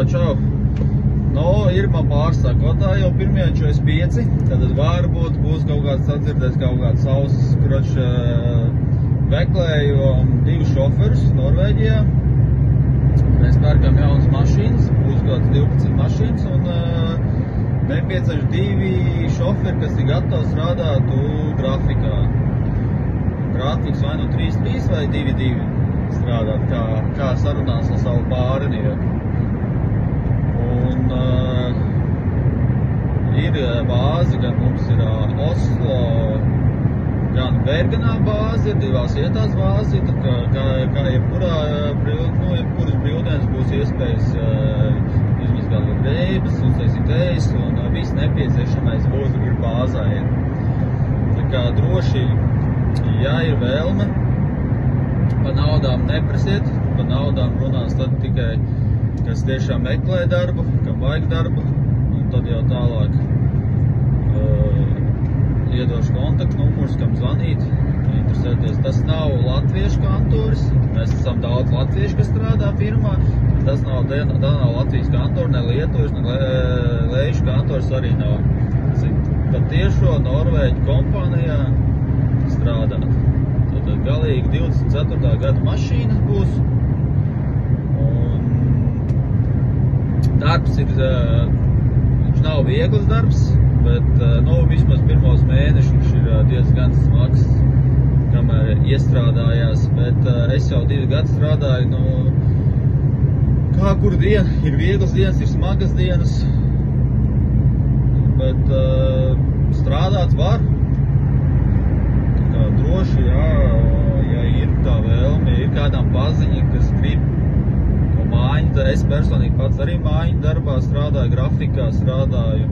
Čau. Nu, ir man pārsakotāji jau pirmie 45, tad varbūt būs kaut kāds sadzirdēs kaut kāds sauss, kroč meklēju 2 šoferus Norvēģijā. Mēs pērkam jaunas mašīnas, būs kāds 12 mašīnas un nepieciešami 2 šoferi, kas ir gatavi strādāt grafikā. Grafiks vai nu 3-3 vai 2-2 strādāt, kā sarunās ar savu pārinieku. Un ir bāzi, gan mums ir Oslo, gan Bergenā bāzi, ir 2 vietās bāzi, kā jebkuras brīvdienas būs iespējas izmazgāt drēbes, uztaisīt ēst, un viss nepieciešamais būs ir bāzā. Tā kā droši, ja ir vēlme, pa naudām neprasiet, pa naudām runās tad tikai, kas tiešām meklē darbu, kam vajag darbu, un tad jau tālāk iedošu kontaktnumurs, kam zvanīt, interesēties. Tas nav latviešu kantoris, mēs esam daudz latviešu, kas strādā firmā, tas nav Latvijas kantori, ne Lietuvas, ne Leišu kantoris arī nav. Tad tiešo Norvēģu kompānijā strādā. Tad galīgi 24. gada mašīna būs. Darbs ir, viņš nav viegls darbs, bet vismaz pirmos mēnešus ir diezgan smags, kamēr iestrādājās, bet es jau 2 gadu strādāju, kā kur diena, ir vieglas dienas, ir smagas dienas, bet strādāt var, tā kā droši, ja ir tā vēlme, ir kādām paziņi, kas grib, es personīgi pats arī mājiņu darbā strādāju, grafikā strādāju,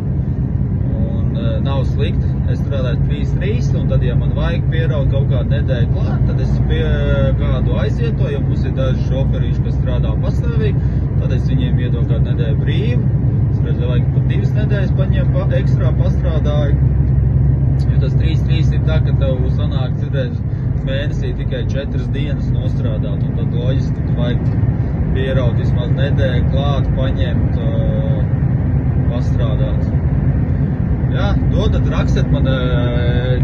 un nav slikti. Es strādāju 3-3, un tad, ja man vajag pieraut kaut kādu nedēļu klāt, tad es pie kādu aizietoju, ja mums ir daži šoferīši, kas strādā pastāvīgi, tad es viņiem iedodu kādu nedēļu brīvu. Es redzu, vajag pat 2 nedēļas paņem ekstrā pastrādāju, jo tas 3-3 ir tā, ka tev sanāk citreiz mēnesī tikai 4 dienas nostrādāt, un tad loģiski, ka tu vajag pieraut vismaz nedēļu klāt, paņemt, pastrādāt. Jā, dodat, rakstat man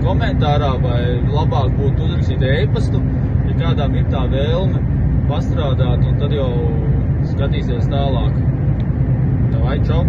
komentārā, vai labāk būtu uzrakstīt e-pastu, ja kādām ir tā vēlme pastrādāt, un tad jau skatīsies tālāk. Davai, čau!